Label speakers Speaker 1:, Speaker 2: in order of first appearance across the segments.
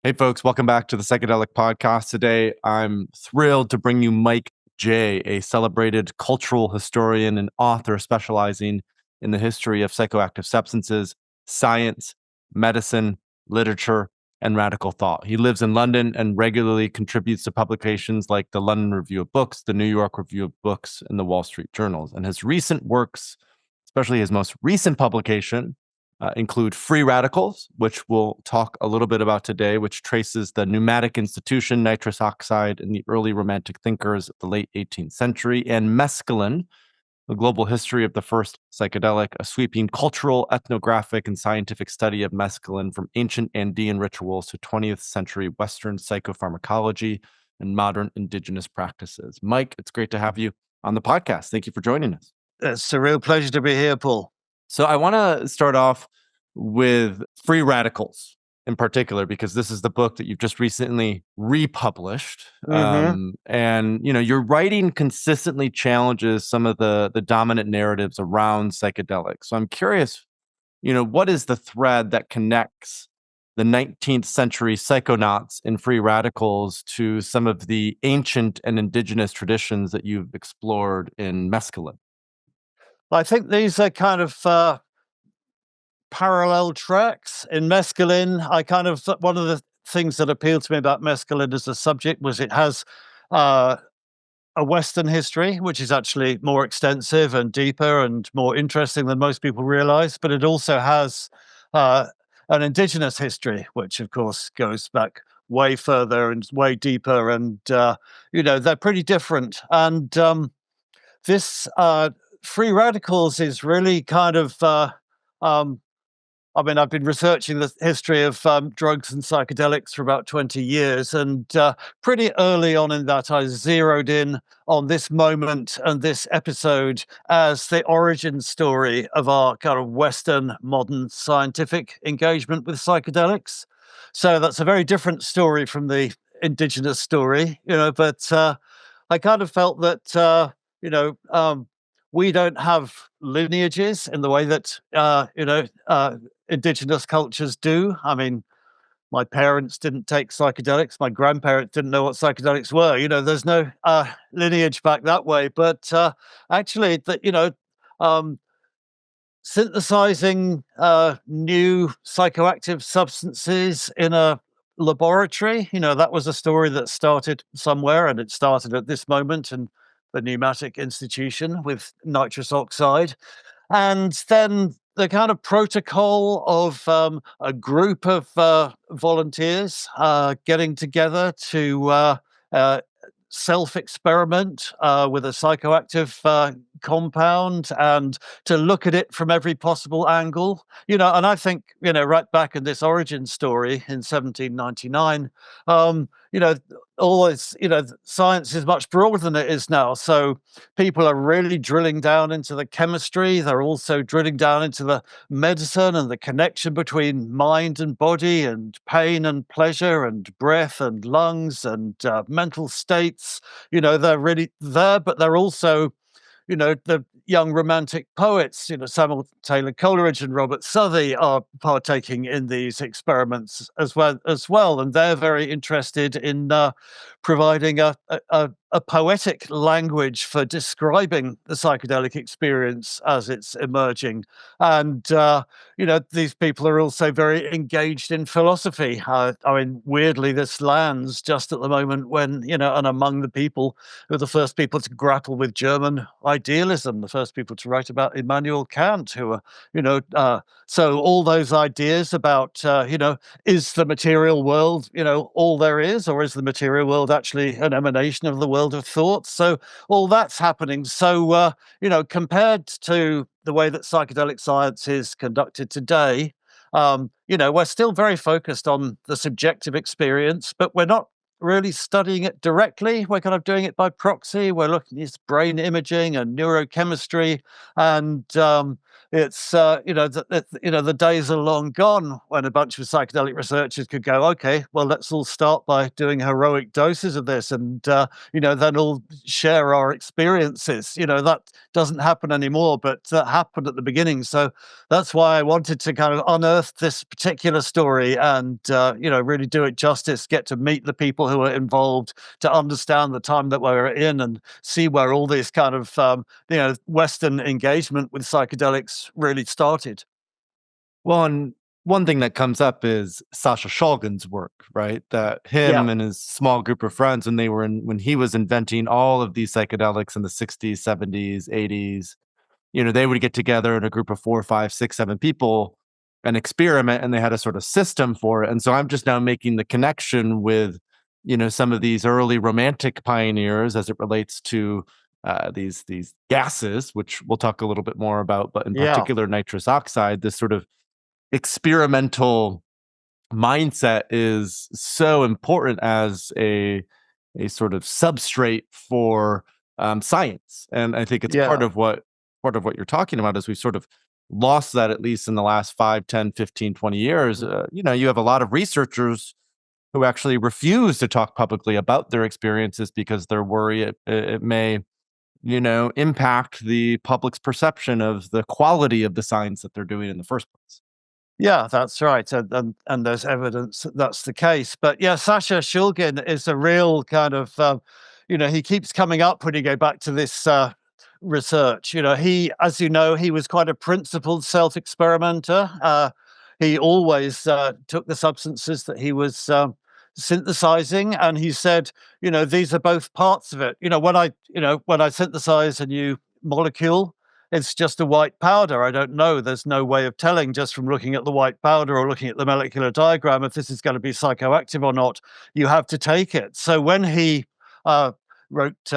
Speaker 1: Hey, folks, welcome back to the Psychedelic Podcast. Today, I'm thrilled to bring you Mike J., a celebrated cultural historian and author specializing in the history of psychoactive substances, science, medicine, literature, and radical thought. He lives in London and regularly contributes to publications like the London Review of Books, the New York Review of Books, and the Wall Street Journals. And his recent works, especially his most recent publication, include Free Radicals, which we'll talk a little bit about today, which traces the pneumatic institution, nitrous oxide, and the early romantic thinkers of the late 18th century, and Mescaline, a global history of the first psychedelic, a sweeping cultural, ethnographic, and scientific study of mescaline from ancient Andean rituals to 20th century Western psychopharmacology and modern indigenous practices. Mike, it's great to have you on the podcast. Thank you for joining us.
Speaker 2: It's a real pleasure to be here, Paul.
Speaker 1: So I want to start off with Free Radicals in particular, because this is the book that you've just recently republished. And, your writing consistently challenges some of the dominant narratives around psychedelics. So I'm curious, what is the thread that connects the 19th century psychonauts in Free Radicals to some of the ancient and indigenous traditions that you've explored in Mescaline?
Speaker 2: I think these are kind of parallel tracks. In Mescaline, one of the things that appealed to me about Mescaline as a subject was it has a Western history, which is actually more extensive and deeper and more interesting than most people realize, but it also has an indigenous history, which of course goes back way further and way deeper, and they're pretty different. And this Free Radicals is really kind of, I've been researching the history of drugs and psychedelics for about 20 years. And pretty early on in that, I zeroed in on this moment and this episode as the origin story of our kind of Western modern scientific engagement with psychedelics. So that's a very different story from the indigenous story, but I kind of felt that, we don't have lineages in the way that, indigenous cultures do. I mean, my parents didn't take psychedelics. My grandparents didn't know what psychedelics were. There's no lineage back that way. But actually, synthesizing new psychoactive substances in a laboratory, that was a story that started somewhere, and it started at this moment in the pneumatic institution with nitrous oxide. And then the kind of protocol of a group of volunteers getting together to self-experiment with a psychoactive compound and to look at it from every possible angle, and I think, right back in this origin story in 1799, all this, science is much broader than it is now. So people are really drilling down into the chemistry. They're also drilling down into the medicine and the connection between mind and body and pain and pleasure and breath and lungs and mental states. They're really there, but they're also, the young romantic poets, Samuel Taylor Coleridge and Robert Southey are partaking in these experiments as well, and they're very interested in providing a poetic language for describing the psychedelic experience as it's emerging. And these people are also very engaged in philosophy. Weirdly, this lands just at the moment when, and among the people who are the first people to grapple with German idealism, the first people to write about Immanuel Kant, who are, so all those ideas about, is the material world, all there is, or is the material world actually an emanation of the world of thought? So all that's happening. So, compared to the way that psychedelic science is conducted today, we're still very focused on the subjective experience, but we're not really studying it directly. We're kind of doing it by proxy. We're looking at brain imaging and neurochemistry, and it's the days are long gone when a bunch of psychedelic researchers could go, okay, well, let's all start by doing heroic doses of this, and then all share our experiences. That doesn't happen anymore, but that happened at the beginning. So that's why I wanted to kind of unearth this particular story and really do it justice. Get to meet the people who are involved, to understand the time that we're in, and see where all this kind of Western engagement with psychedelics really started.
Speaker 1: Well, and one thing that comes up is Sasha Shulgin's work, right? That
Speaker 2: Yeah,
Speaker 1: him and his small group of friends, when he was inventing all of these psychedelics in the 60s, 70s, 80s, they would get together in a group of 4, 5, 6, 7 people and experiment, and they had a sort of system for it. And so I'm just now making the connection with, some of these early romantic pioneers as it relates to these gases, which we'll talk a little bit more about, but in
Speaker 2: yeah,
Speaker 1: particular nitrous oxide. This sort of experimental mindset is so important as a sort of substrate for science, and I think it's
Speaker 2: yeah.
Speaker 1: part of what you're talking about is we've sort of lost that, at least in the last 5, 10, 15, 20 years. You have a lot of researchers who actually refuse to talk publicly about their experiences because they're worried it may impact the public's perception of the quality of the science that they're doing in the first place.
Speaker 2: Yeah, that's right, and there's evidence that that's the case. But yeah, Sasha Shulgin is a real kind of, he keeps coming up when you go back to this research. As you know, he was quite a principled self-experimenter. He always took the substances that he was synthesizing, and he said, these are both parts of it. When I synthesize a new molecule, it's just a white powder. I don't know. There's no way of telling just from looking at the white powder or looking at the molecular diagram if this is going to be psychoactive or not. You have to take it. So when he wrote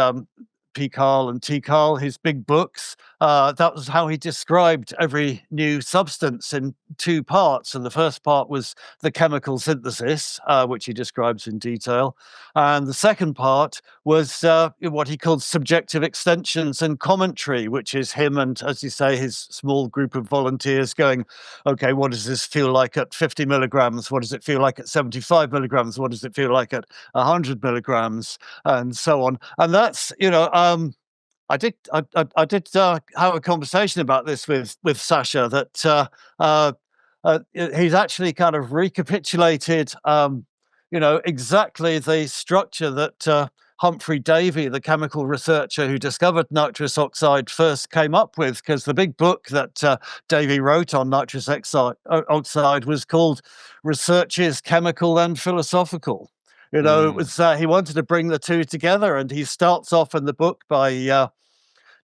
Speaker 2: P-Carl and T-Carl, his big books, that was how he described every new substance in 2 parts. And the first part was the chemical synthesis, which he describes in detail. And the second part was what he called subjective extensions and commentary, which is him and, as you say, his small group of volunteers going, okay, what does this feel like at 50 milligrams? What does it feel like at 75 milligrams? What does it feel like at 100 milligrams? And so on. And that's, I did have a conversation about this with Sasha, that he's actually kind of recapitulated, exactly the structure that Humphry Davy, the chemical researcher who discovered nitrous oxide, first came up with, because the big book that Davy wrote on nitrous oxide was called Researches Chemical and Philosophical. It
Speaker 1: Mm.
Speaker 2: was he wanted to bring the two together, and he starts off in the book by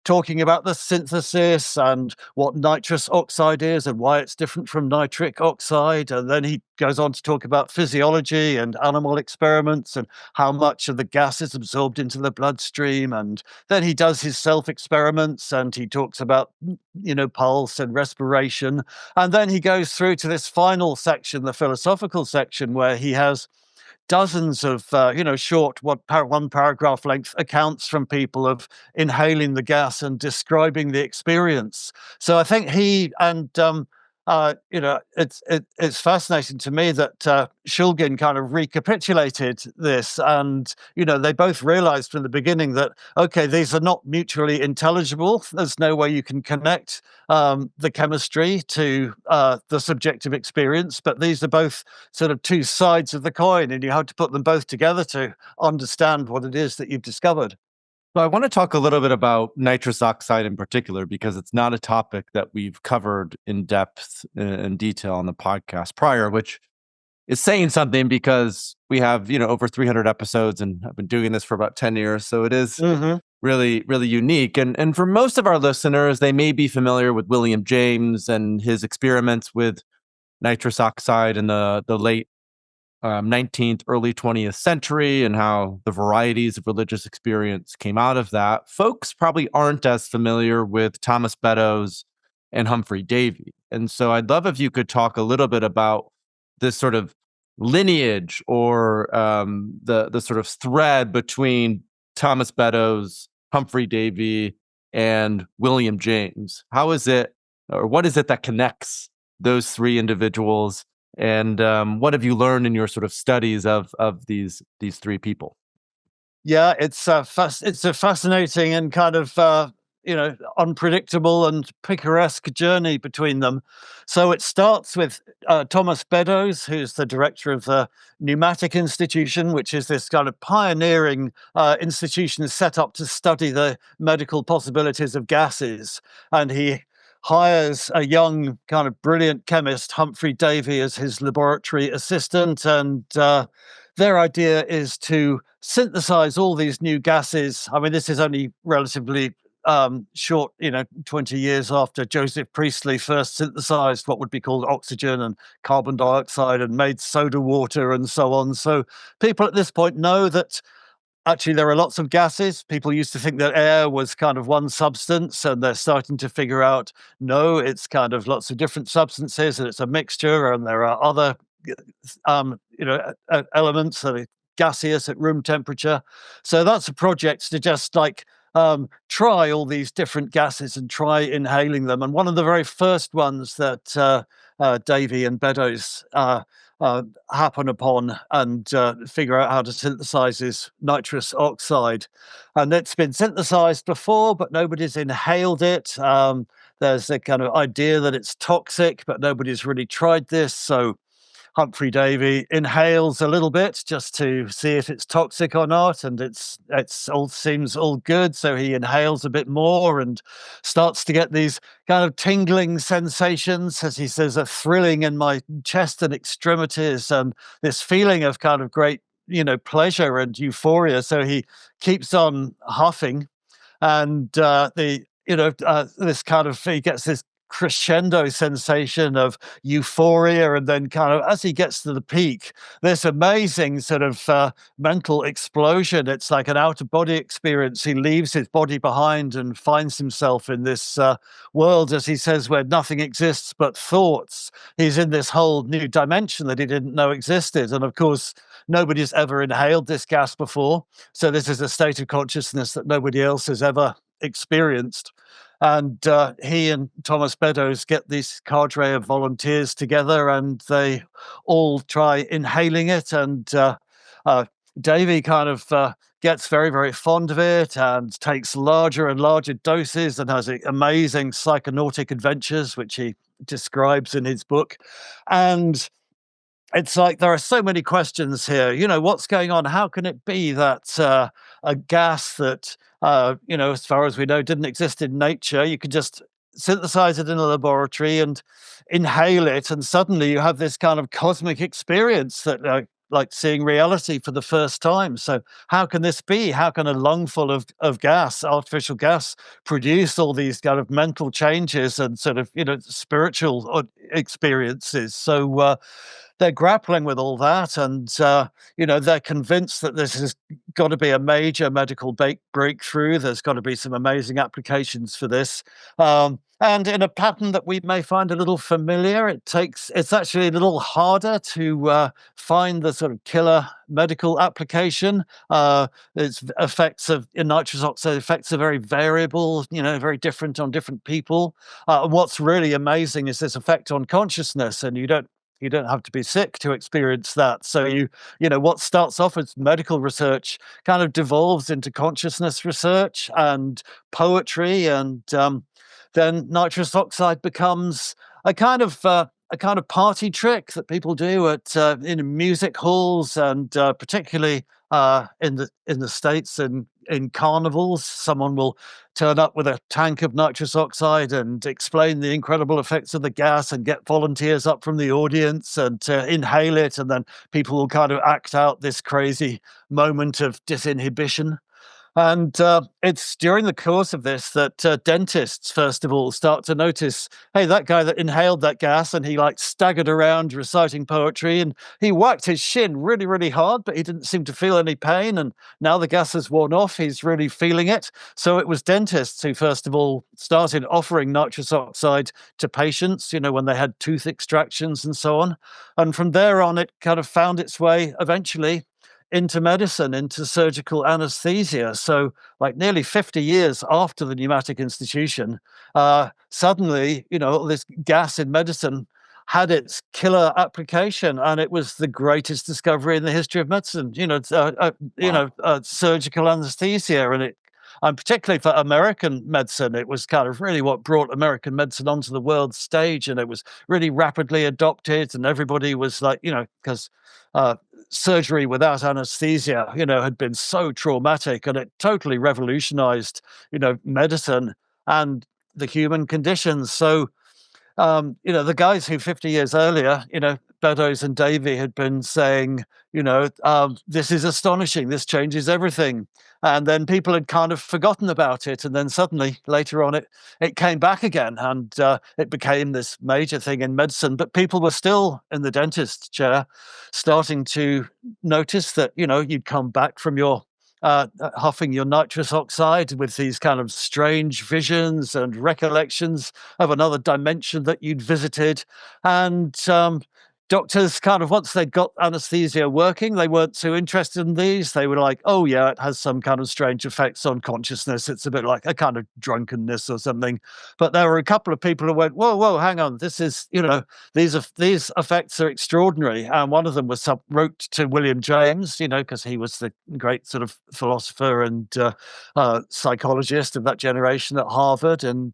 Speaker 2: talking about the synthesis and what nitrous oxide is and why it's different from nitric oxide. And then he goes on to talk about physiology and animal experiments and how much of the gas is absorbed into the bloodstream. And then he does his self experiments and he talks about, pulse and respiration. And then he goes through to this final section, the philosophical section, where he has dozens of short one paragraph length accounts from people of inhaling the gas and describing the experience. So I think he and it's fascinating to me that Shulgin kind of recapitulated this, and they both realized from the beginning that, okay, these are not mutually intelligible. There's no way you can connect the chemistry to the subjective experience, but these are both sort of two sides of the coin, and you have to put them both together to understand what it is that you've discovered.
Speaker 1: So I want to talk a little bit about nitrous oxide in particular, because it's not a topic that we've covered in depth and detail on the podcast prior, which is saying something because we have, over 300 episodes and I've been doing this for about 10 years. So it is
Speaker 2: Hmm.
Speaker 1: really, really unique. And for most of our listeners, they may be familiar with William James and his experiments with nitrous oxide in the late 19th, early 20th century, and how the varieties of religious experience came out of that. Folks probably aren't as familiar with Thomas Beddoes and Humphry Davy. And so I'd love if you could talk a little bit about this sort of lineage or the sort of thread between Thomas Beddoes, Humphry Davy, and William James? How is it, or what is it that connects those three individuals? And what have you learned in your sort of studies of these three people?
Speaker 2: Yeah, it's a fascinating and kind of unpredictable and picaresque journey between them. So it starts with Thomas Beddoes, who's the director of the Pneumatic Institution, which is this kind of pioneering institution set up to study the medical possibilities of gases. And he hires a young, kind of brilliant chemist, Humphry Davy, as his laboratory assistant. And their idea is to synthesize all these new gases. I mean, this is only relatively short, 20 years after Joseph Priestley first synthesized what would be called oxygen and carbon dioxide and made soda water and so on. So people at this point know that actually there are lots of gases. People used to think that air was kind of one substance, and they're starting to figure out, no, it's kind of lots of different substances, and it's a mixture, and there are other elements that are gaseous at room temperature. So that's a project to just try all these different gases and try inhaling them. And one of the very first ones that Davy and Beddoes happen upon and figure out how to synthesize is nitrous oxide. And it's been synthesized before, but nobody's inhaled it. There's a kind of idea that it's toxic, but nobody's really tried this. So Humphry Davy inhales a little bit just to see if it's toxic or not, and it's all seems all good. So he inhales a bit more and starts to get these kind of tingling sensations, as he says, a thrilling in my chest and extremities, and this feeling of kind of great, pleasure and euphoria. So he keeps on huffing, and this kind of he gets this crescendo sensation of euphoria, and then kind of as he gets to the peak, this amazing sort of mental explosion. It's like an out-of-body experience. He leaves his body behind and finds himself in this world, as he says, where nothing exists but thoughts. He's in this whole new dimension that he didn't know existed, and of course nobody's ever inhaled this gas before, so this is a state of consciousness that nobody else has ever experienced. And he and Thomas Beddoes get this cadre of volunteers together, and they all try inhaling it. And Davy kind of gets very, very fond of it and takes larger and larger doses and has amazing psychonautic adventures, which he describes in his book. And it's like there are so many questions here. What's going on? How can it be that a gas that, as far as we know, didn't exist in nature, you could just synthesize it in a laboratory and inhale it, and suddenly you have this kind of cosmic experience that, like seeing reality for the first time. So how can this be? How can a lungful of gas, artificial gas, produce all these kind of mental changes and sort of, spiritual experiences? So they're grappling with all that, and they're convinced that this has got to be a major medical breakthrough. There's got to be some amazing applications for this, and in a pattern that we may find a little familiar. It's actually a little harder to find the sort of killer medical application. Its effects of nitrous oxide effects are very variable, very different on different people. What's really amazing is this effect on consciousness, and you don't have to be sick to experience that. So what starts off as medical research kind of devolves into consciousness research and poetry, and then nitrous oxide becomes a kind of party trick that people do at in music halls, and particularly in the States and in carnivals. Someone will turn up with a tank of nitrous oxide and explain the incredible effects of the gas and get volunteers up from the audience and to inhale it, and then people will kind of act out this crazy moment of disinhibition. And it's during the course of this that dentists, first of all, start to notice, hey, that guy that inhaled that gas and he like staggered around reciting poetry and he whacked his shin really, really hard, but he didn't seem to feel any pain. And now the gas has worn off, he's really feeling it. So it was dentists who, first of all, started offering nitrous oxide to patients, when they had tooth extractions and so on. And from there on, it kind of found its way eventually into medicine, into surgical anesthesia. So, like nearly 50 years after the pneumatic institution, suddenly, this gas in medicine had its killer application, and it was the greatest discovery in the history of medicine.
Speaker 1: Wow.
Speaker 2: Surgical anesthesia, and particularly for American medicine, it was kind of really what brought American medicine onto the world stage, and it was really rapidly adopted, and everybody was like, because surgery without anesthesia, had been so traumatic, and it totally revolutionized, medicine and the human conditions. So, the guys who 50 years earlier, Beddoes and Davy had been saying, this is astonishing, this changes everything. And then people had kind of forgotten about it. And then suddenly later on, it came back again, and it became this major thing in medicine. But people were still in the dentist chair starting to notice that, you'd come back from your huffing your nitrous oxide with these kind of strange visions and recollections of another dimension that you'd visited. And doctors kind of, once they'd got anesthesia working, they weren't too interested in these. They were like, oh yeah, it has some kind of strange effects on consciousness. It's a bit like a kind of drunkenness or something. But there were a couple of people who went, whoa, hang on, this is, these effects are extraordinary. And one of them was wrote to William James, because he was the great sort of philosopher and psychologist of that generation at Harvard. And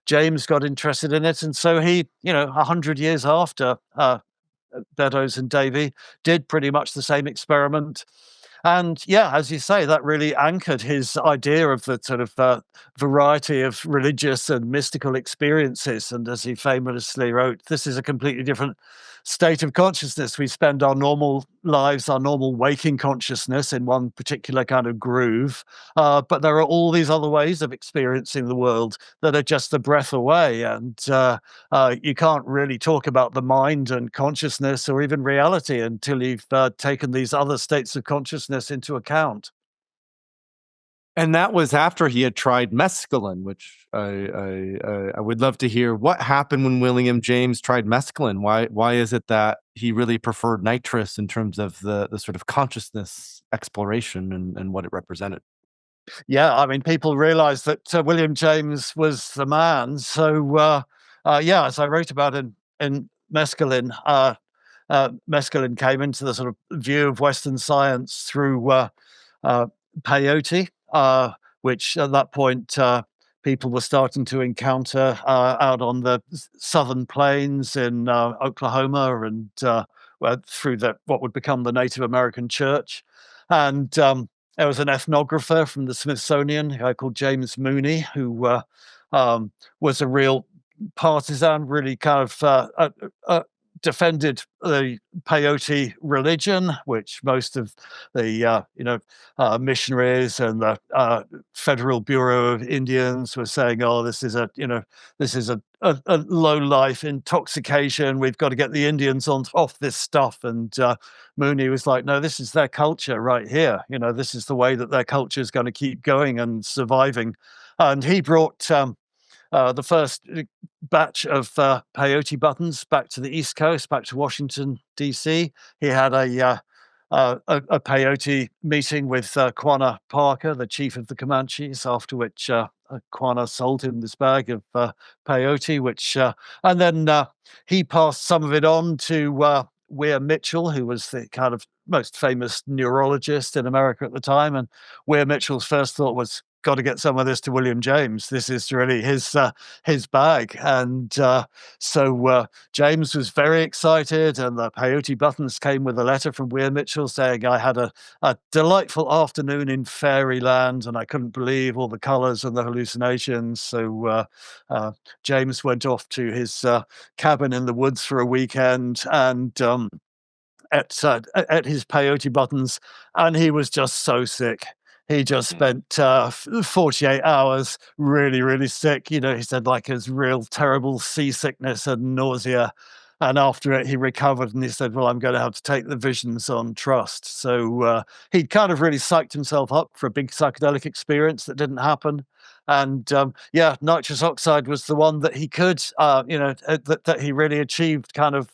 Speaker 2: James got interested in it. And so he, 100 years after Beddoes and Davy did pretty much the same experiment. And yeah, as you say, that really anchored his idea of the sort of variety of religious and mystical experiences. And as he famously wrote, this is a completely different state of consciousness. We spend our normal lives, our normal waking consciousness in one particular kind of groove. But there are all these other ways of experiencing the world that are just a breath away. And you can't really talk about the mind and consciousness or even reality until you've taken these other states of consciousness into account.
Speaker 1: And that was after he had tried mescaline, which I would love to hear what happened when William James tried mescaline. Why is it that he really preferred nitrous in terms of the sort of consciousness exploration and what it represented?
Speaker 2: Yeah, I mean, people realized that William James was the man. So, yeah, as I wrote about in Mescaline, mescaline came into the sort of view of Western science through peyote, which at that point people were starting to encounter out on the southern plains in Oklahoma and through what would become the Native American Church. And there was an ethnographer from the Smithsonian, a guy called James Mooney, who was a real partisan, really kind of defended the peyote religion, which most of the missionaries and the Federal Bureau of Indians were saying, "Oh, this is a low life intoxication. We've got to get the Indians off this stuff." And Mooney was like, "No, this is their culture right here. This is the way that their culture is going to keep going and surviving." And he brought the first batch of peyote buttons back to the East Coast, back to Washington, D.C. He had a peyote meeting with Quanah Parker, the chief of the Comanches, after which Quanah sold him this bag of peyote, and then he passed some of it on to Weir Mitchell, who was the kind of most famous neurologist in America at the time. And Weir Mitchell's first thought was, got to get some of this to William James. This is really his bag. And so James was very excited, and the peyote buttons came with a letter from Weir Mitchell saying, I had a delightful afternoon in fairyland, and I couldn't believe all the colors and the hallucinations. So James went off to his cabin in the woods for a weekend and at his peyote buttons, and he was just so sick. he just spent 48 hours really, really sick. You know, he said like his real terrible seasickness and nausea. And after it, he recovered and he said, well, I'm going to have to take the visions on trust. So he'd kind of really psyched himself up for a big psychedelic experience that didn't happen. And yeah, nitrous oxide was the one that he could, that he really achieved kind of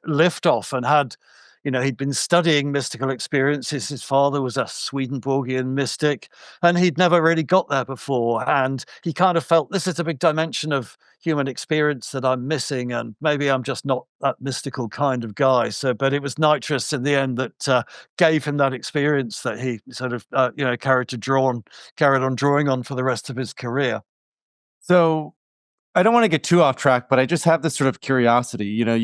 Speaker 2: liftoff and had. You know, he'd been studying mystical experiences. His father was a Swedenborgian mystic, and he'd never really got there before. And he kind of felt this is a big dimension of human experience that I'm missing, and maybe I'm just not that mystical kind of guy. So, but it was nitrous in the end that gave him that experience that he sort of, carried on drawing on for the rest of his career.
Speaker 1: So I don't want to get too off track, but I just have this sort of curiosity. You know,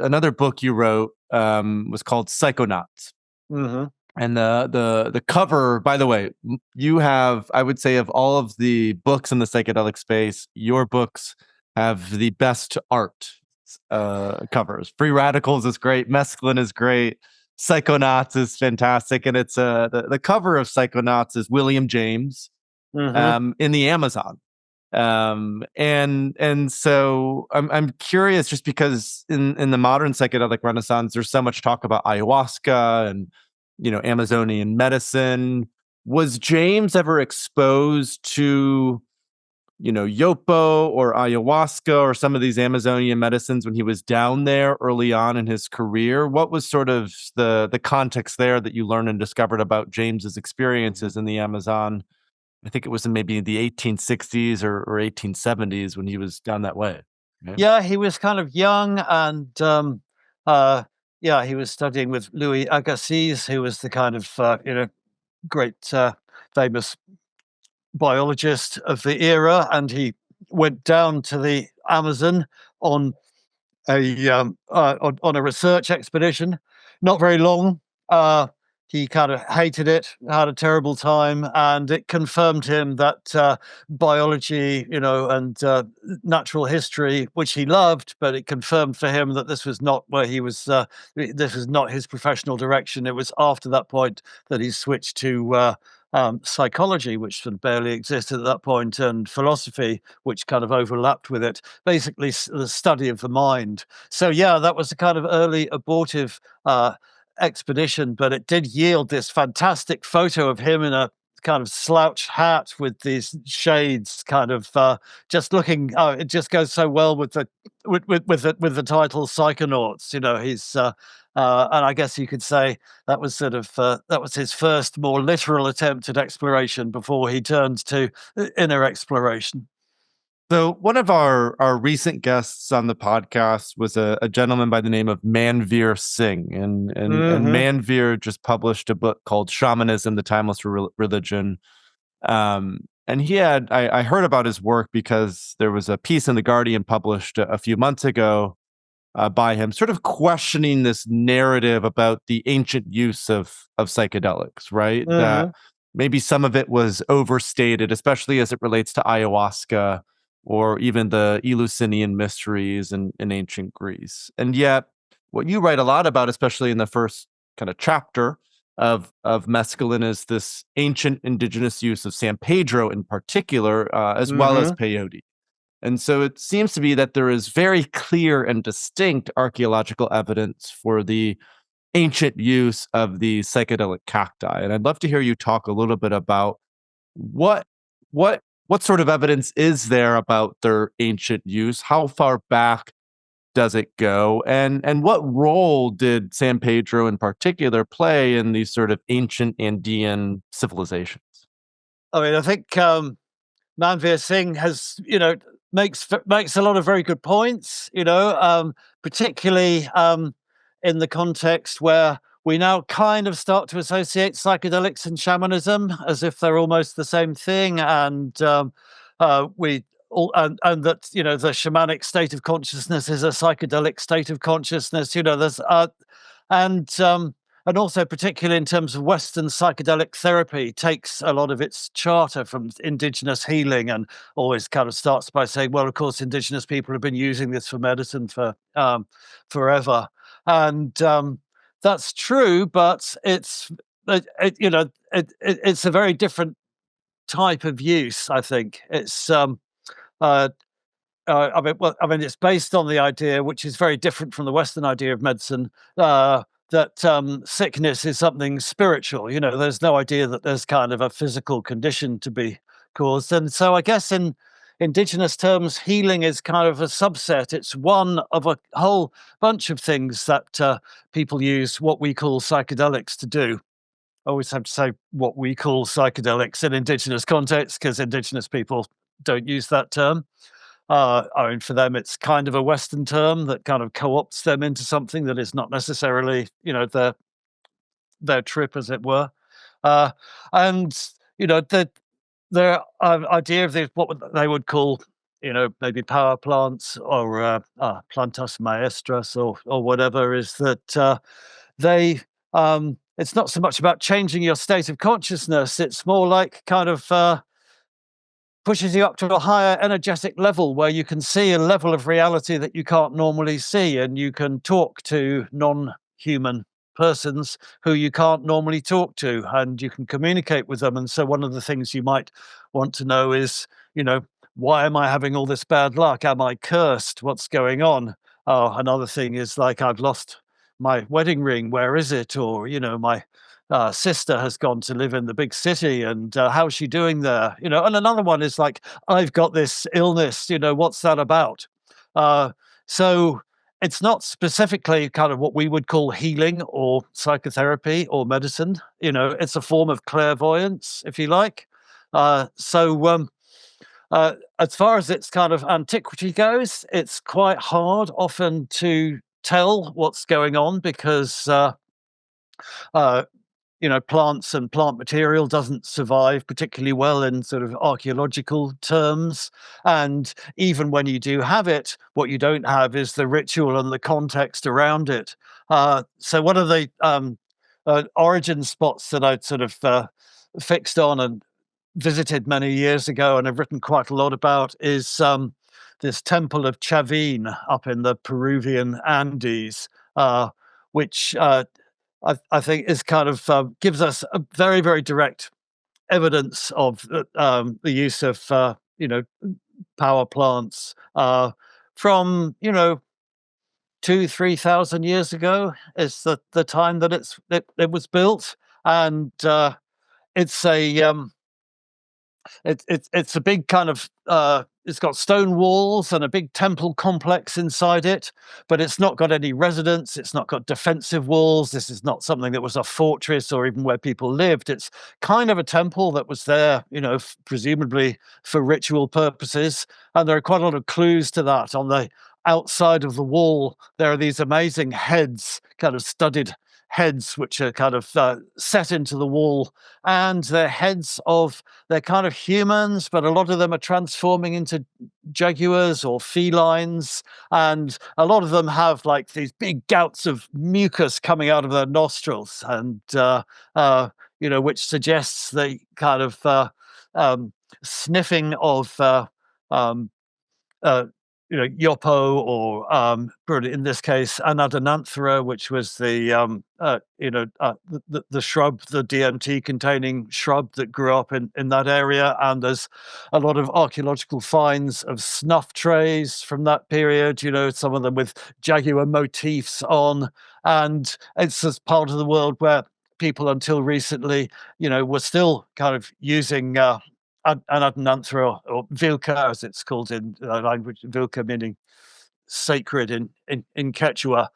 Speaker 1: another book you wrote was called Psychonauts.
Speaker 2: Mm-hmm.
Speaker 1: And the cover, by the way, you have, I would say, of all of the books in the psychedelic space, your books have the best art covers. Free Radicals is great. Mescaline is great. Psychonauts is fantastic. And it's the cover of Psychonauts is William James in the Amazon. And so I'm curious, just because in the modern psychedelic renaissance, there's so much talk about ayahuasca and, you know, Amazonian medicine. Was James ever exposed to, you know, yopo or ayahuasca or some of these Amazonian medicines when he was down there early on in his career? What was sort of the context there that you learned and discovered about James's experiences in the Amazon? I think it was in maybe the 1860s or 1870s when he was down that way.
Speaker 2: Yeah, he was kind of young, and he was studying with Louis Agassiz, who was the kind of great famous biologist of the era, and he went down to the Amazon on a research expedition. Not very long. He kind of hated it, had a terrible time, and it confirmed him that biology, and natural history, which he loved, but it confirmed for him that this was not where he was. This was not his professional direction. It was after that point that he switched to psychology, which sort of barely existed at that point, and philosophy, which kind of overlapped with it. Basically, the study of the mind. So yeah, that was a kind of early abortive expedition, but it did yield this fantastic photo of him in a kind of slouch hat with these shades, kind of just looking. It just goes so well with the with the title Psychonauts. You know, he's and I guess you could say that was sort of that was his first more literal attempt at exploration before he turned to inner exploration.
Speaker 1: So one of our recent guests on the podcast was a gentleman by the name of Manveer Singh, and Manveer just published a book called Shamanism: The Timeless Religion. And he had I heard about his work because there was a piece in the Guardian published a few months ago by him, sort of questioning this narrative about the ancient use of psychedelics, right? That maybe some of it was overstated, especially as it relates to ayahuasca, or even the Eleusinian mysteries in ancient Greece. And yet, what you write a lot about, especially in the first kind of chapter of Mescaline, is this ancient indigenous use of San Pedro in particular, as well as peyote. And so it seems to be that there is very clear and distinct archaeological evidence for the ancient use of the psychedelic cacti. And I'd love to hear you talk a little bit about what sort of evidence is there about their ancient use? How far back does it go? And what role did San Pedro in particular play in these sort of ancient Andean civilizations?
Speaker 2: I mean, I think Manveer Singh has, makes a lot of very good points, particularly in the context where we now kind of start to associate psychedelics and shamanism as if they're almost the same thing, and that the shamanic state of consciousness is a psychedelic state of consciousness. There's and also particularly in terms of Western psychedelic therapy, takes a lot of its charter from indigenous healing, and always kind of starts by saying, well, of course, indigenous people have been using this for medicine for forever, and that's true, but it's it's a very different type of use. I think it's uh, it's based on the idea, which is very different from the Western idea of medicine, that sickness is something spiritual. There's no idea that there's kind of a physical condition to be caused. And so I guess in Indigenous terms, healing is kind of a subset. It's one of a whole bunch of things that people use what we call psychedelics to do. I always have to say what we call psychedelics in Indigenous context, because Indigenous people don't use that term. For them, it's kind of a Western term that kind of co-opts them into something that is not necessarily, their trip, as it were. Uh, and their idea of what they would call, maybe power plants or plantas maestras or whatever, is that they. It's not so much about changing your state of consciousness. It's more like kind of pushes you up to a higher energetic level where you can see a level of reality that you can't normally see, and you can talk to non-human persons who you can't normally talk to, and you can communicate with them. And so one of the things you might want to know is, why am I having all this bad luck? Am I cursed? What's going on? Oh, another thing is, like, I've lost my wedding ring. Where is it? Or, my sister has gone to live in the big city, and how's she doing there? And another one is like, I've got this illness, what's that about? So it's not specifically kind of what we would call healing or psychotherapy or medicine. It's a form of clairvoyance, if you like. As far as its kind of antiquity goes, it's quite hard often to tell what's going on, because plants and plant material doesn't survive particularly well in sort of archaeological terms. And even when you do have it, what you don't have is the ritual and the context around it. So one of the origin spots that I'd sort of fixed on and visited many years ago, and I've written quite a lot about, is this temple of Chavín up in the Peruvian Andes, which I think is kind of gives us a very, very direct evidence of the use of power plants from 2,000-3,000 years ago. Is the time that it was built, and it's a it's a big kind of it's got stone walls and a big temple complex inside it, but it's not got any residence. It's not got defensive walls. This is not something that was a fortress or even where people lived. It's kind of a temple that was there, presumably for ritual purposes. And there are quite a lot of clues to that. On the outside of the wall, there are these amazing heads, kind of studded heads, which are kind of set into the wall, and they're kind of humans, but a lot of them are transforming into jaguars or felines, and a lot of them have like these big gouts of mucus coming out of their nostrils, and which suggests the kind of sniffing of Yopo, or in this case, Anadenanthera, which was the shrub, the DMT-containing shrub that grew up in that area. And there's a lot of archaeological finds of snuff trays from that period, some of them with jaguar motifs on. And it's this part of the world where people until recently, were still kind of using Anadenanthera, or Vilca, as it's called in language, Vilca meaning sacred in Quechua.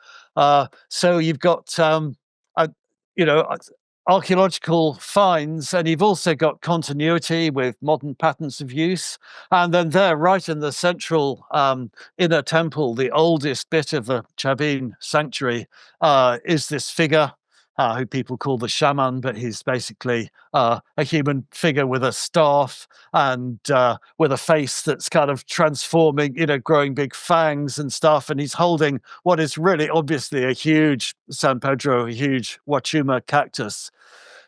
Speaker 2: So you've got archaeological finds, and you've also got continuity with modern patterns of use. And then there, right in the central inner temple, the oldest bit of the Chavín sanctuary, is this figure who people call the shaman, but he's basically a human figure with a staff and with a face that's kind of transforming, growing big fangs and stuff. And he's holding what is really obviously a huge San Pedro, a huge Huachuma cactus.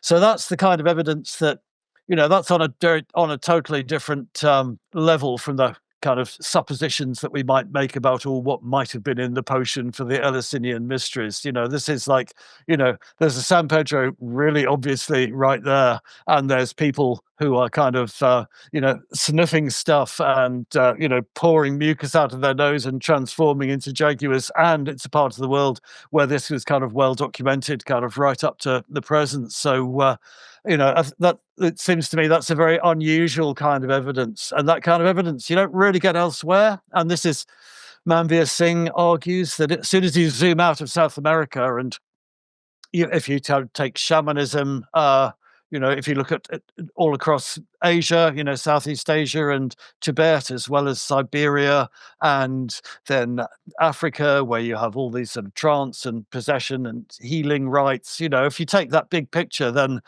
Speaker 2: So that's the kind of evidence that, that's on a totally different level from the kind of suppositions that we might make about all what might have been in the potion for the Eleusinian mysteries. This is like, there's a San Pedro really obviously right there, and there's people who are kind of, sniffing stuff and, pouring mucus out of their nose and transforming into jaguars. And it's a part of the world where this was kind of well documented, kind of right up to the present. So, that it seems to me that's a very unusual kind of evidence, and that kind of evidence you don't really get elsewhere. And this is, Manveer Singh argues that as soon as you zoom out of South America, and if you take shamanism, if you look at all across Asia, Southeast Asia and Tibet, as well as Siberia, and then Africa, where you have all these sort of trance and possession and healing rites. If you take that big picture, then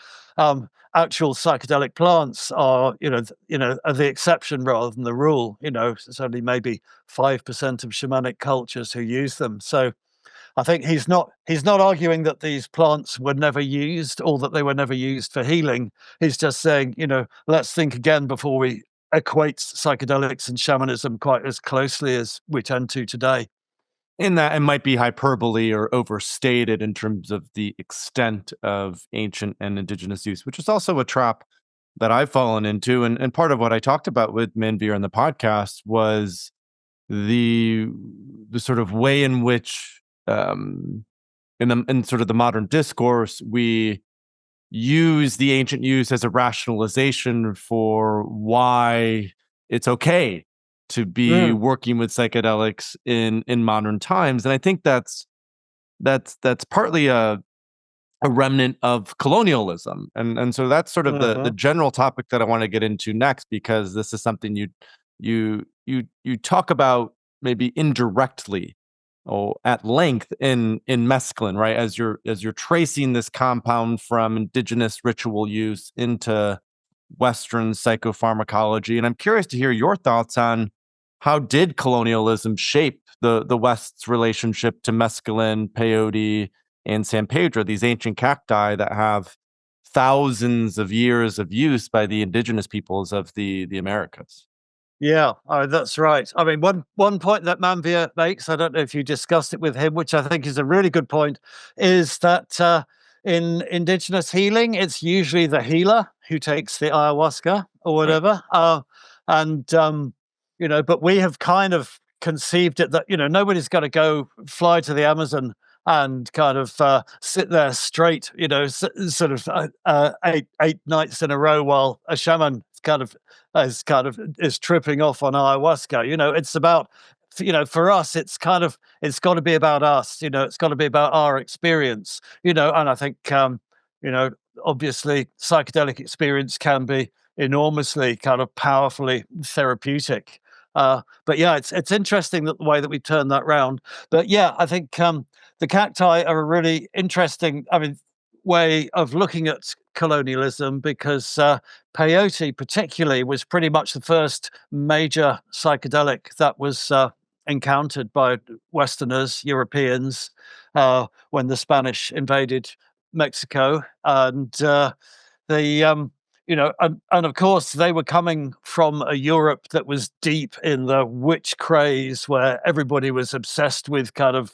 Speaker 2: actual psychedelic plants are, are the exception rather than the rule. It's only maybe 5% of shamanic cultures who use them. So I think he's not arguing that these plants were never used or that they were never used for healing. He's just saying, let's think again before we equate psychedelics and shamanism quite as closely as we tend to today.
Speaker 1: In that it might be hyperbole or overstated in terms of the extent of ancient and indigenous use, which is also a trap that I've fallen into. And part of what I talked about with Manveer in the podcast was the sort of way in which in sort of the modern discourse, we use the ancient use as a rationalization for why it's okay to be working with psychedelics in modern times. And I think that's partly a remnant of colonialism. And so that's sort of the general topic that I want to get into next, because this is something you talk about maybe indirectly or at length in Mescaline, right? As you're tracing this compound from indigenous ritual use into Western psychopharmacology. And I'm curious to hear your thoughts on how did colonialism shape the West's relationship to mescaline, peyote, and San Pedro, these ancient cacti that have thousands of years of use by the indigenous peoples of the Americas.
Speaker 2: Yeah, that's right. I mean, one point that Manveer makes, I don't know if you discussed it with him, which I think is a really good point, is that in indigenous healing, it's usually the healer who takes the ayahuasca or whatever. But we have kind of conceived it that, nobody's going to go fly to the Amazon and kind of sit there straight, sort of 8 nights in a row while a shaman is tripping off on ayahuasca. It's about, for us, it's got to be about us. It's got to be about our experience. And I think, obviously, psychedelic experience can be enormously kind of powerfully therapeutic. But yeah, it's interesting that the way that we turn that round. But yeah, I think the cacti are a really interesting, way of looking at colonialism, because peyote particularly was pretty much the first major psychedelic that was encountered by Westerners, Europeans, when the Spanish invaded Mexico. And and of course they were coming from a Europe that was deep in the witch craze, where everybody was obsessed with kind of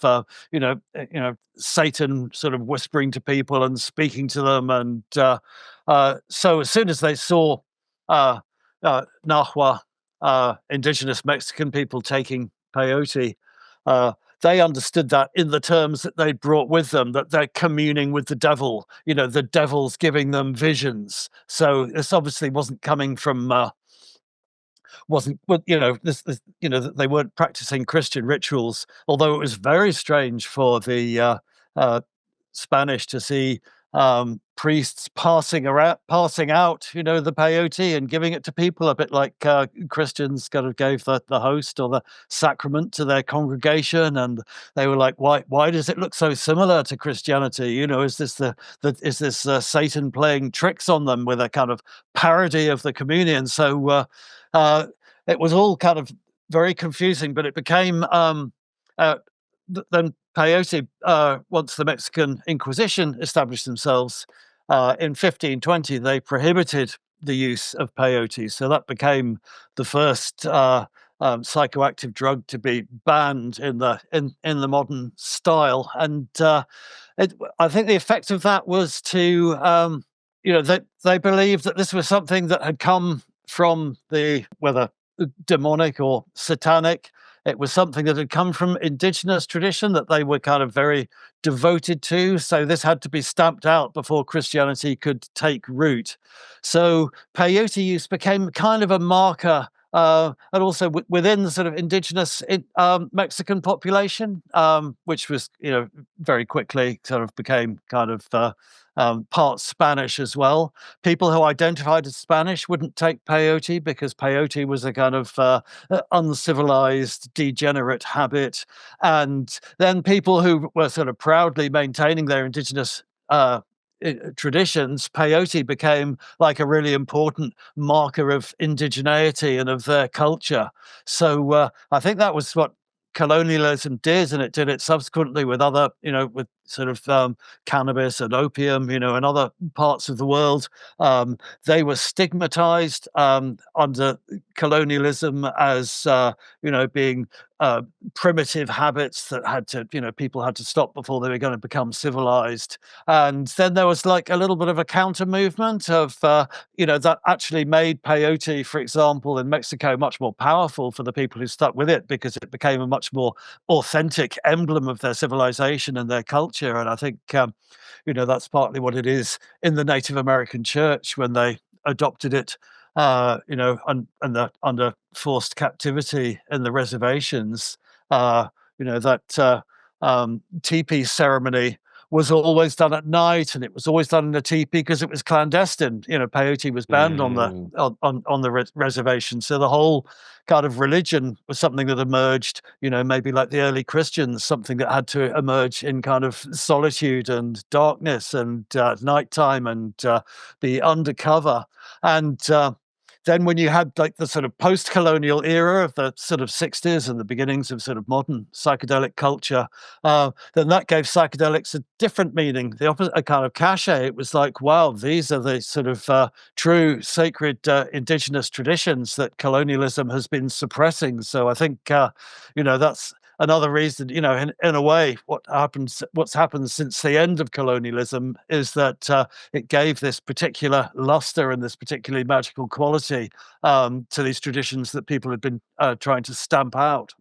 Speaker 2: Satan sort of whispering to people and speaking to them. And so as soon as they saw Nahua, indigenous Mexican people taking peyote, they understood that in the terms that they brought with them, that they're communing with the devil, the devil's giving them visions. So this obviously wasn't coming from, that they weren't practicing Christian rituals, although it was very strange for the Spanish to see priests passing out, the peyote and giving it to people, a bit like Christians kind of gave the host or the sacrament to their congregation, and they were like, "Why does it look so similar to Christianity? Is this Satan playing tricks on them with a kind of parody of the communion?" So it was all kind of very confusing, but it became then peyote, once the Mexican Inquisition established themselves in 1520, they prohibited the use of peyote. So that became the first psychoactive drug to be banned in the modern style. And I think the effect of that was to they believed that this was something that had come from whether demonic or satanic. It was something that had come from indigenous tradition that they were kind of very devoted to. So this had to be stamped out before Christianity could take root. So peyote use became kind of a marker, and also within the sort of indigenous Mexican population, which was, very quickly sort of became kind of part Spanish as well. People who identified as Spanish wouldn't take peyote because peyote was a kind of uncivilized, degenerate habit. And then people who were sort of proudly maintaining their indigenous traditions, peyote became like a really important marker of indigeneity and of their culture. So I think that was what colonialism did, and it did it subsequently with other, with sort of cannabis and opium, and other parts of the world. They were stigmatized under colonialism as, being primitive habits that had to, people had to stop before they were going to become civilized. And then there was like a little bit of a counter movement of, that actually made peyote, for example, in Mexico, much more powerful for the people who stuck with it because it became a much more authentic emblem of their civilization and their culture. And I think, that's partly what it is in the Native American church when they adopted it, under forced captivity in the reservations. That teepee ceremony was always done at night, and it was always done in a teepee because it was clandestine. Peyote was banned on the reservation, so the whole kind of religion was something that emerged. Maybe like the early Christians, something that had to emerge in kind of solitude and darkness and nighttime and be undercover. And then when you had like the sort of post-colonial era of the sort of 60s and the beginnings of sort of modern psychedelic culture, then that gave psychedelics a different meaning, the opposite, a kind of cachet. It was like, wow, these are the sort of true sacred indigenous traditions that colonialism has been suppressing. So I think, that's another reason, in a way, what's happened since the end of colonialism is that it gave this particular luster and this particularly magical quality to these traditions that people had been trying to stamp out.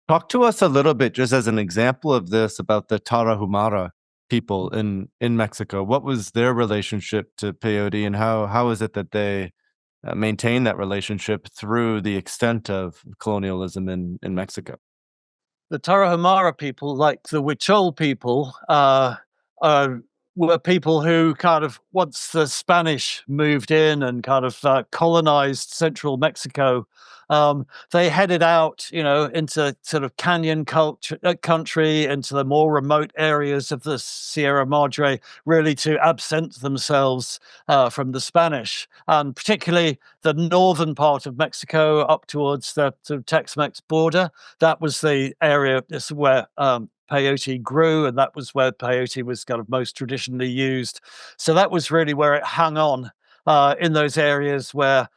Speaker 1: Talk to us a little bit, just as an example of this, about the Tarahumara people in Mexico. What was their relationship to peyote, and how is it that they maintain that relationship through the extent of colonialism in Mexico?
Speaker 2: The Tarahumara people, like the Huichol people, were people who kind of, once the Spanish moved in and kind of colonized central Mexico, they headed out, into sort of canyon country, into the more remote areas of the Sierra Madre, really to absent themselves from the Spanish, and particularly the northern part of Mexico up towards the sort of Tex-Mex border. That was the area where peyote grew, and that was where peyote was kind of most traditionally used. So that was really where it hung on in those areas where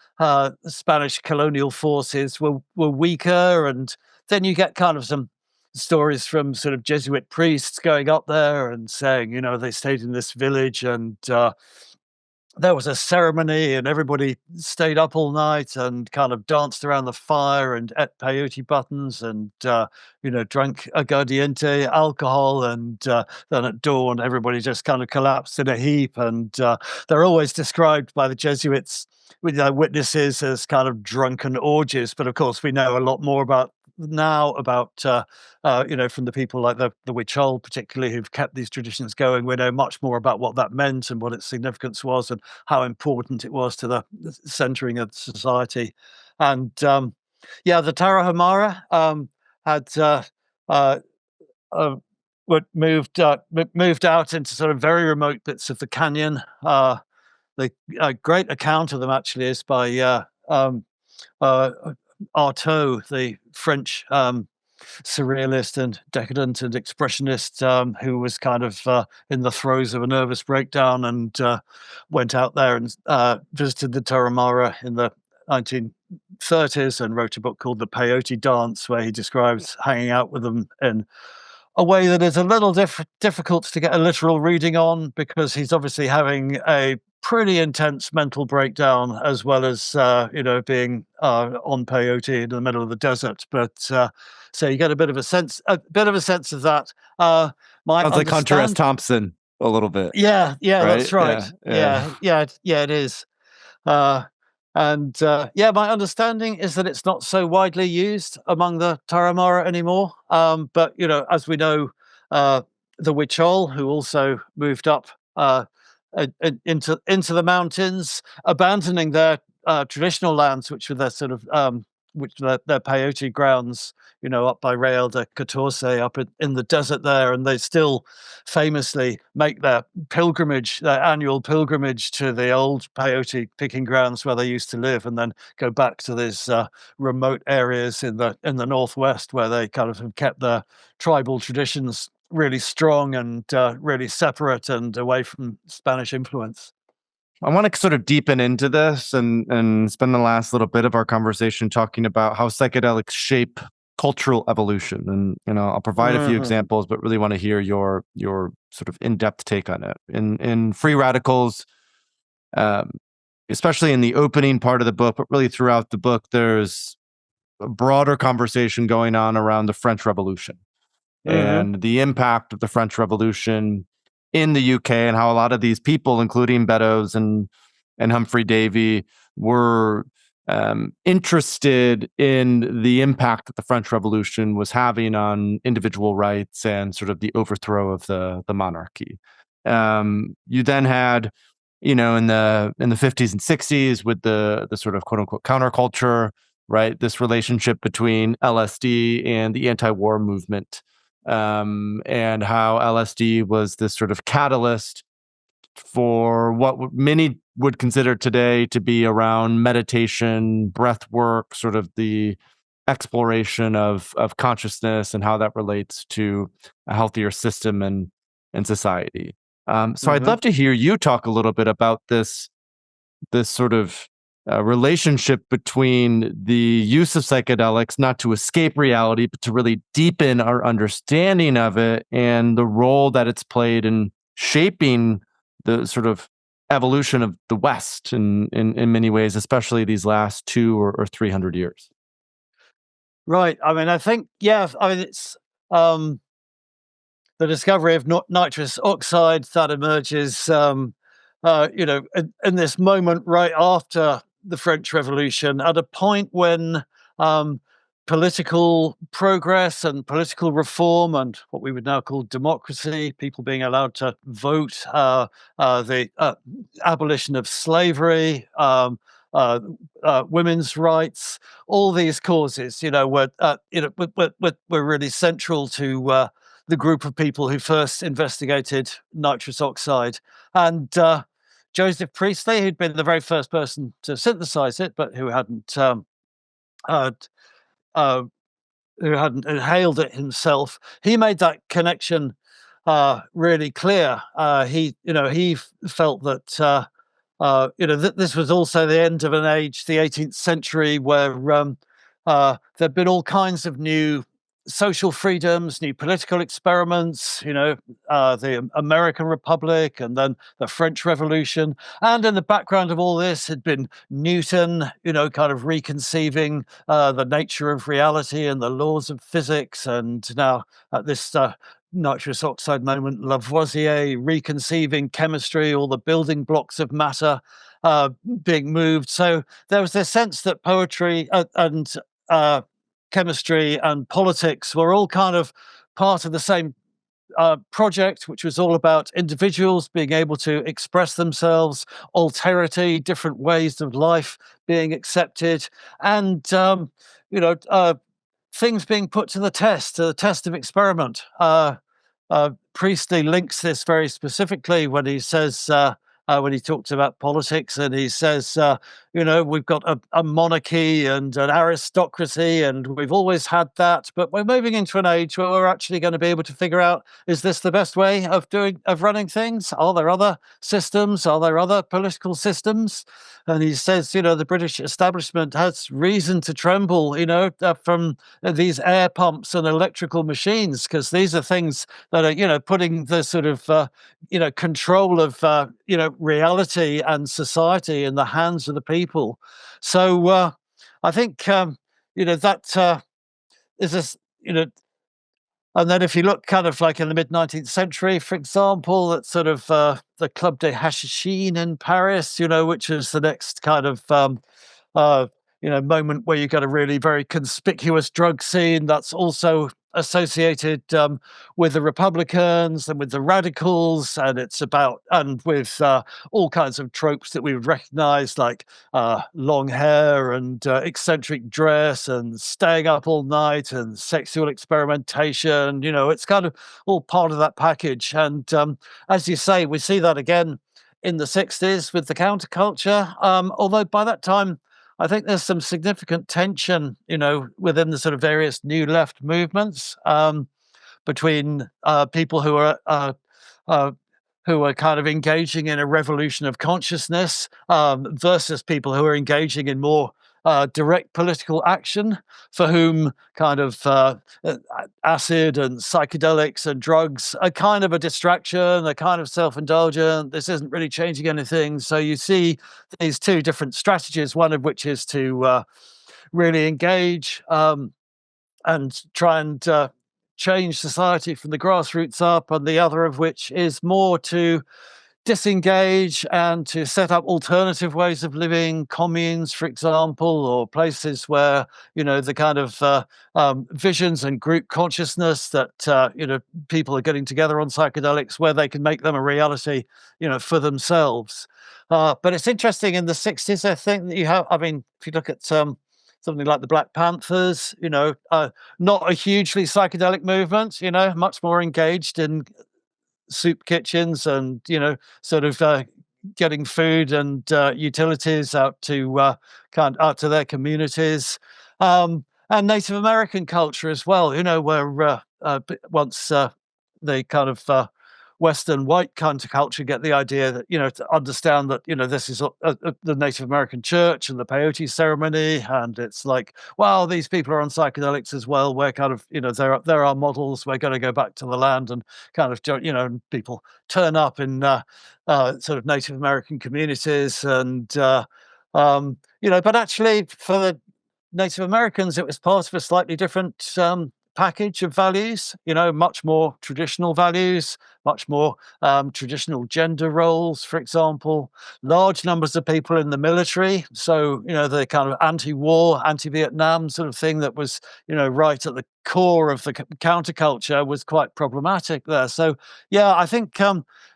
Speaker 2: Spanish colonial forces were weaker. And then you get kind of some stories from sort of Jesuit priests going up there and saying, they stayed in this village and there was a ceremony and everybody stayed up all night and kind of danced around the fire and ate peyote buttons and, drank aguardiente alcohol. And then at dawn, everybody just kind of collapsed in a heap. And they're always described by the Jesuits with witnesses as kind of drunken orgies. But of course, we know a lot more about now about from the people like the Huichol particularly who've kept these traditions going. We know much more about what that meant and what its significance was and how important it was to the centering of society. And the Tarahumara had moved out into sort of very remote bits of the canyon. The great account of them actually is by Artaud, the French surrealist and decadent and expressionist, who was kind of in the throes of a nervous breakdown and went out there and visited the Tarahumara in the 30s and wrote a book called The Peyote Dance, where he describes hanging out with them in a way that is a little difficult to get a literal reading on, because he's obviously having a pretty intense mental breakdown, as well as being on peyote in the middle of the desert. But so you get a bit of a sense of that. My
Speaker 1: Sounds like Hunter S.
Speaker 2: understand,
Speaker 1: Thompson a little bit,
Speaker 2: yeah,
Speaker 1: right?
Speaker 2: that's right.
Speaker 1: Yeah.
Speaker 2: Yeah, it is. Uh, my understanding is that it's not so widely used among the Tarahumara anymore. But as we know, the Huichol, who also moved up into the mountains, abandoning their traditional lands, which were their sort of which were their peyote grounds, up by Real de Catorce, up in the desert there, and they still famously make their annual pilgrimage to the old peyote picking grounds where they used to live, and then go back to these remote areas in the northwest where they kind of have kept their tribal traditions really strong and really separate and away from Spanish influence.
Speaker 1: I want to sort of deepen into this and spend the last little bit of our conversation talking about how psychedelics shape cultural evolution. And I'll provide a few examples, but really want to hear your sort of in-depth take on it. In Free Radicals, especially in the opening part of the book, but really throughout the book, there's a broader conversation going on around the French Revolution and the impact of the French Revolution in the UK, and how a lot of these people, including Beddoes and Humphry Davy, were interested in the impact that the French Revolution was having on individual rights and sort of the overthrow of the monarchy. You then had, in the 50s and 60s with the sort of quote unquote counterculture, right? This relationship between LSD and the anti-war movement. And how LSD was this sort of catalyst for what many would consider today to be around meditation, breath work, sort of the exploration of consciousness and how that relates to a healthier system and society. So I'd love to hear you talk a little bit about this sort of relationship between the use of psychedelics, not to escape reality, but to really deepen our understanding of it, and the role that it's played in shaping the sort of evolution of the West in many ways, especially these last 200 or 300 years.
Speaker 2: Right. I mean, I think, it's the discovery of nitrous oxide that emerges, in this moment right after the French Revolution, at a point when political progress and political reform and what we would now call democracy, people being allowed to vote, the abolition of slavery, women's rights, all these causes, were really central to the group of people who first investigated nitrous oxide. And Joseph Priestley, who'd been the very first person to synthesize it, but who hadn't inhaled it himself, he made that connection really clear. He felt that this was also the end of an age, the 18th century, where there'd been all kinds of new social freedoms, new political experiments, the American Republic and then the French Revolution. And in the background of all this had been Newton, kind of reconceiving the nature of reality and the laws of physics. And now at this nitrous oxide moment, Lavoisier reconceiving chemistry, all the building blocks of matter being moved. So there was this sense that poetry and chemistry and politics were all kind of part of the same project, which was all about individuals being able to express themselves, alterity, different ways of life being accepted, and things being put to the test of experiment. Priestley links this very specifically when he says, when he talks about politics, and he says, we've got a monarchy and an aristocracy, and we've always had that. But we're moving into an age where we're actually going to be able to figure out, is this the best way of running things? Are there other systems? Are there other political systems? And he says, the British establishment has reason to tremble, from these air pumps and electrical machines, because these are things that are, putting the sort of, control of, reality and society in the hands of the people. So I think, that is a, and then if you look kind of like in the mid-19th century, for example, that sort of the Club des Hachachines in Paris, which is the next kind of uh, moment where you got a really very conspicuous drug scene that's also associated with the Republicans and with the radicals, and it's about and with all kinds of tropes that we would recognize, like long hair and eccentric dress and staying up all night and sexual experimentation. It's kind of all part of that package. And as you say, we see that again in the 60s with the counterculture. Although by that time, I think there's some significant tension, within the sort of various new left movements between people who are kind of engaging in a revolution of consciousness versus people who are engaging in more direct political action, for whom kind of acid and psychedelics and drugs are kind of a distraction. They're kind of self-indulgent. This isn't really changing anything. So you see these two different strategies, one of which is to really engage and try and change society from the grassroots up, and the other of which is more to disengage and to set up alternative ways of living, communes, for example, or places where, the kind of visions and group consciousness that, people are getting together on psychedelics, where they can make them a reality, for themselves. But it's interesting in the 60s, I think, that you have, I mean, if you look at something like the Black Panthers, not a hugely psychedelic movement, much more engaged in soup kitchens and sort of getting food and utilities out to out to their communities, and Native American culture as well, where once the kind of Western white counterculture get the idea that, to understand that, this is the Native American church and the Peyote ceremony. And it's like, wow, these people are on psychedelics as well. We're kind of, they're our models. We're going to go back to the land, and kind of, people turn up in sort of Native American communities. And, but actually for the Native Americans, it was part of a slightly different package of values, much more traditional values, much more traditional gender roles, for example, large numbers of people in the military. So, the kind of anti-war, anti-Vietnam sort of thing that was, right at the core of the counterculture was quite problematic there. So, yeah, I think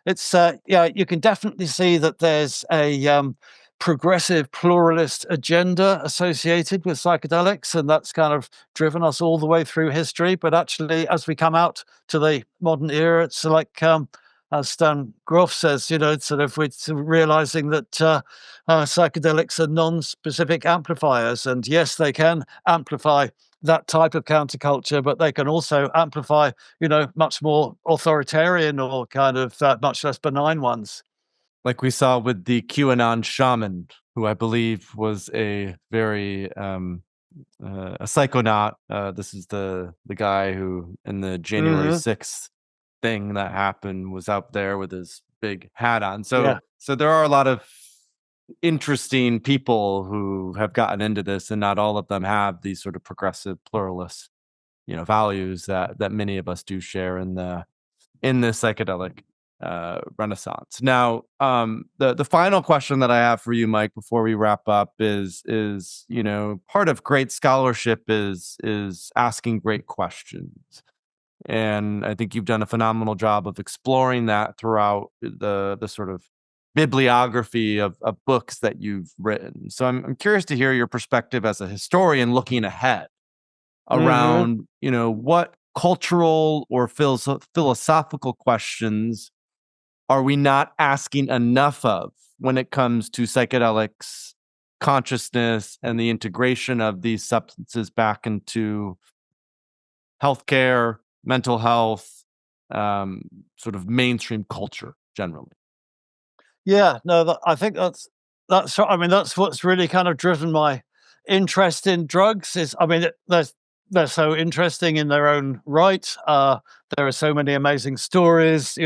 Speaker 2: it's, you can definitely see that there's a progressive pluralist agenda associated with psychedelics, and that's kind of driven us all the way through history. But actually, as we come out to the modern era, it's like as Stan Grof says, it's sort of we're realizing that psychedelics are non-specific amplifiers, and yes, they can amplify that type of counterculture, but they can also amplify, much more authoritarian or kind of much less benign ones.
Speaker 1: Like we saw with the QAnon shaman, who I believe was a very a psychonaut. This is the guy who, in the January 6th thing that happened, was out there with his big hat on. So there are a lot of interesting people who have gotten into this, and not all of them have these sort of progressive pluralist, values that many of us do share in the psychedelic renaissance. Now, the final question that I have for you, Mike, before we wrap up is part of great scholarship is asking great questions, and I think you've done a phenomenal job of exploring that throughout the sort of bibliography of books that you've written. So I'm curious to hear your perspective as a historian looking ahead around what cultural or philosophical questions are we not asking enough of when it comes to psychedelics consciousness and the integration of these substances back into healthcare, mental health, sort of mainstream culture generally.
Speaker 2: Yeah, no, I think I mean, that's what's really kind of driven my interest in drugs. Is I mean, they're so interesting in their own right. There are so many amazing stories,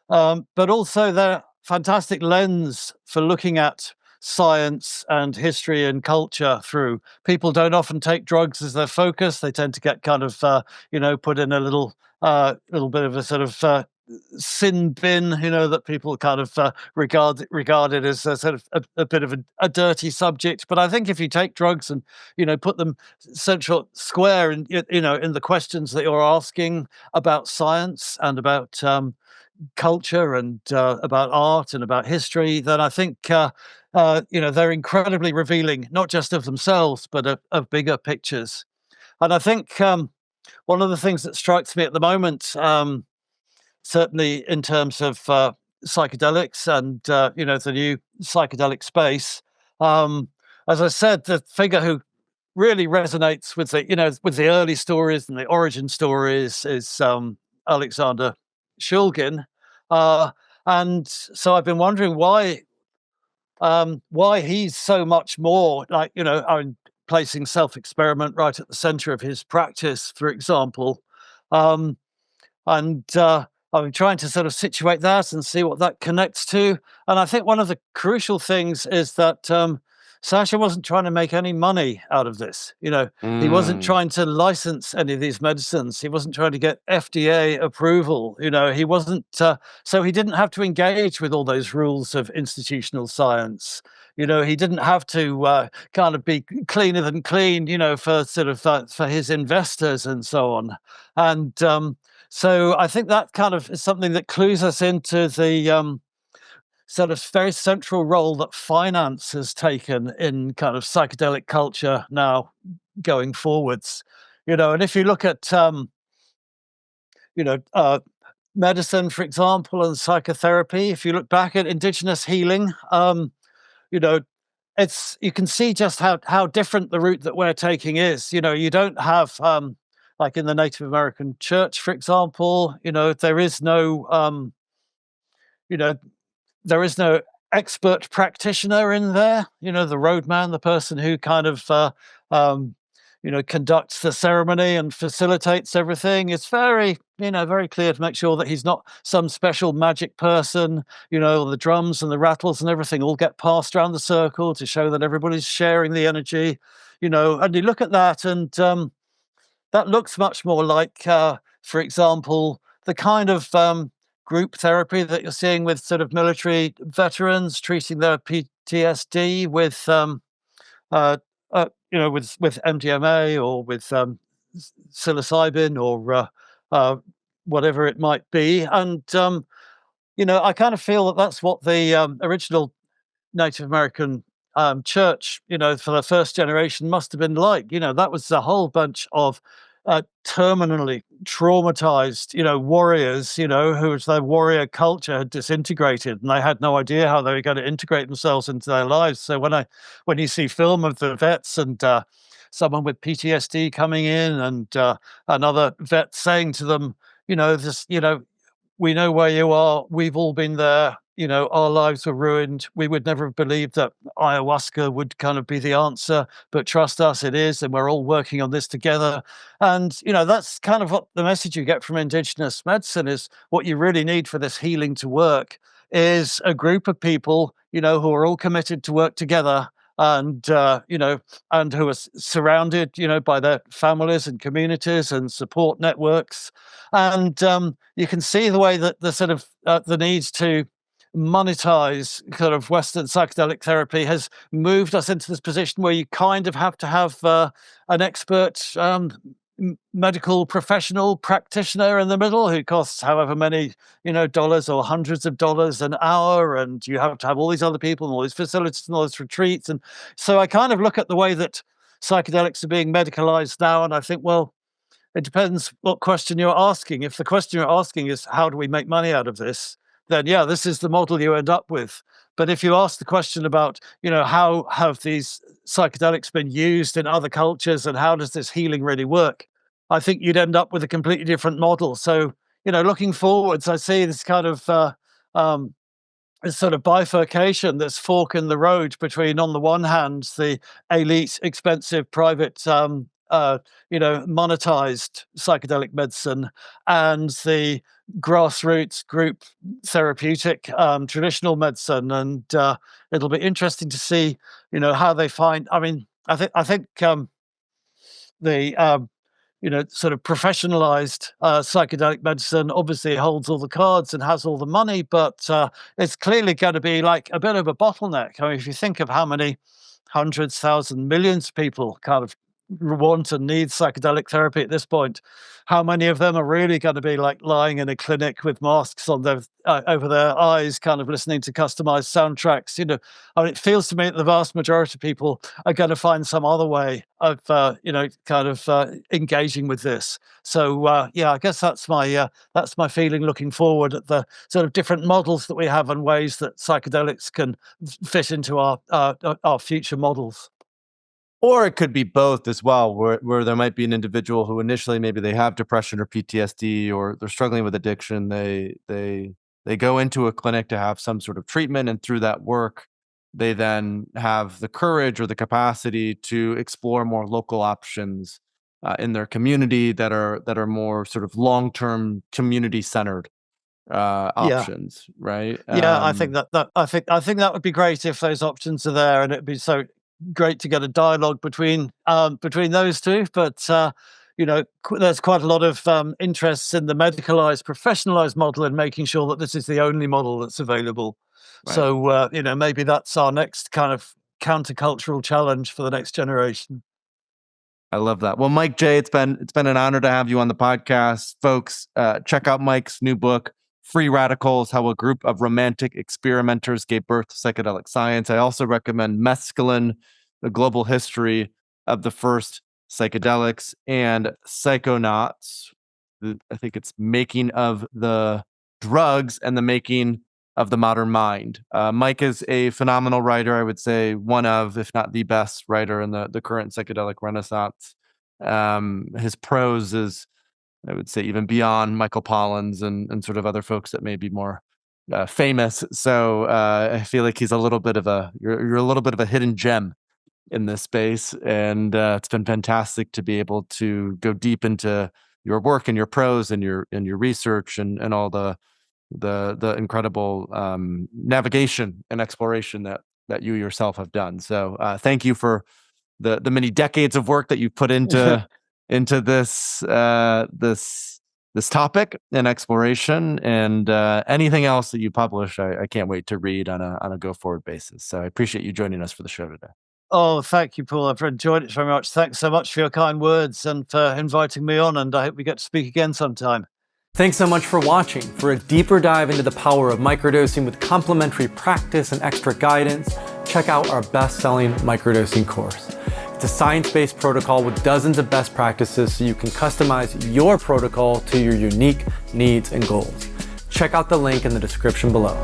Speaker 2: but also they're fantastic lens for looking at science and history and culture through. People don't often take drugs as their focus. They tend to get kind of, put in a little bit of a sort of sin bin, that people kind of regarded as a sort of a bit of a dirty subject. But I think if you take drugs and put them central square in in the questions that you're asking about science and about culture and about art and about history, then I think they're incredibly revealing, not just of themselves but of bigger pictures. And I think one of the things that strikes me at the moment, certainly in terms of psychedelics and the new psychedelic space. As I said, the figure who really resonates with the early stories and the origin stories is Alexander Shulgin, and so I've been wondering why he's so much more like I'm placing self-experiment right at the center of his practice, for example. Um, and I'm trying to sort of situate that and see what that connects to. And I think one of the crucial things is that Sasha wasn't trying to make any money out of this. He wasn't trying to license any of these medicines. He wasn't trying to get FDA approval. He wasn't. So he didn't have to engage with all those rules of institutional science. He didn't have to kind of be cleaner than clean. For sort of for his investors and so on. And so I think that kind of is something that clues us into the sort of very central role that finance has taken in kind of psychedelic culture now going forwards. And if you look at medicine, for example, and psychotherapy, if you look back at indigenous healing, you know, you can see just how different the route that we're taking is. You don't have like in the Native American church, for example, there is no you know there is no expert practitioner in there. The roadman, the person who kind of um, conducts the ceremony and facilitates everything. It's very clear to make sure that he's not some special magic person. The drums and the rattles and everything all get passed around the circle to show that everybody's sharing the energy. And you look at that, and that looks much more like, for example, the kind of group therapy that you're seeing with sort of military veterans treating their PTSD with uh, with MDMA or with psilocybin or whatever it might be. And I kind of feel that that's what the original Native American church, for the first generation must have been like. That was a whole bunch of terminally traumatized, warriors, whose their warrior culture had disintegrated, and they had no idea how they were going to integrate themselves into their lives. So when you see film of the vets and someone with PTSD coming in and another vet saying to them, we know where you are. We've all been there. Our lives were ruined. We would never have believed that ayahuasca would kind of be the answer, but trust us, it is. And we're all working on this together. And, that's kind of what the message you get from indigenous medicine is. What you really need for this healing to work is a group of people, who are all committed to work together and, and who are surrounded, by their families and communities and support networks. And you can see the way that the sort of the needs to monetize kind of Western psychedelic therapy has moved us into this position where you kind of have to have an expert medical professional practitioner in the middle who costs however many dollars or hundreds of dollars an hour, and you have to have all these other people and all these facilities and all these retreats. And so I kind of look at the way that psychedelics are being medicalized now, and I think, well, it depends what question you're asking. If the question you're asking is how do we make money out of this, then yeah, this is the model you end up with. But if you ask the question about, how have these psychedelics been used in other cultures and how does this healing really work, I think you'd end up with a completely different model. So, looking forwards, I see this kind of this sort of bifurcation, this fork in the road between, on the one hand, the elite, expensive, private, monetized psychedelic medicine, and the grassroots group therapeutic traditional medicine. And it'll be interesting to see, how they find. I mean, I think the sort of professionalized psychedelic medicine obviously holds all the cards and has all the money, but it's clearly going to be like a bit of a bottleneck. I mean, if you think of how many hundreds, thousands, millions of people kind of want and need psychedelic therapy at this point, how many of them are really going to be like lying in a clinic with masks on their over their eyes, kind of listening to customized soundtracks? I mean, it feels to me that the vast majority of people are going to find some other way of engaging with this. So I guess that's my feeling looking forward at the sort of different models that we have and ways that psychedelics can fit into our future models.
Speaker 1: Or it could be both as well, where there might be an individual who initially maybe they have depression or PTSD, or they're struggling with addiction. They go into a clinic to have some sort of treatment, and through that work, they then have the courage or the capacity to explore more local options in their community that are more sort of long-term community centered options, right?
Speaker 2: Yeah, I think that would be great if those options are there, and it'd be so great to get a dialogue between those two. But there's quite a lot of interests in the medicalized, professionalized model and making sure that this is the only model that's available. Right. So maybe that's our next kind of countercultural challenge for the next generation.
Speaker 1: I love that. Well, Mike J, it's been an honor to have you on the podcast, folks. Check out Mike's new book, Free Radicals: How a Group of Romantic Experimenters Gave Birth to Psychedelic Science. I also recommend Mescaline, The Global History of the First Psychedelics, and Psychonauts. I think it's Making of the Drugs and the Making of the Modern Mind. Mike is a phenomenal writer. I would say one of, if not the best writer in the current psychedelic renaissance. His prose is, I would say, even beyond Michael Pollan's and sort of other folks that may be more famous. So I feel like he's a little bit of you're a little bit of a hidden gem in this space, and it's been fantastic to be able to go deep into your work and your prose and your research and all the incredible navigation and exploration that you yourself have done. So thank you for the many decades of work that you've put into this topic and exploration, and anything else that you publish. I can't wait to read on a go forward basis. So I appreciate you joining us for the show today.
Speaker 2: Oh, thank you, Paul. I've enjoyed it very much. Thanks so much for your kind words and for inviting me on, and I hope we get to speak again sometime.
Speaker 3: Thanks so much for watching. For a deeper dive into the power of microdosing with complementary practice and extra guidance, check out our best-selling microdosing course. It's a science-based protocol with dozens of best practices so you can customize your protocol to your unique needs and goals. Check out the link in the description below.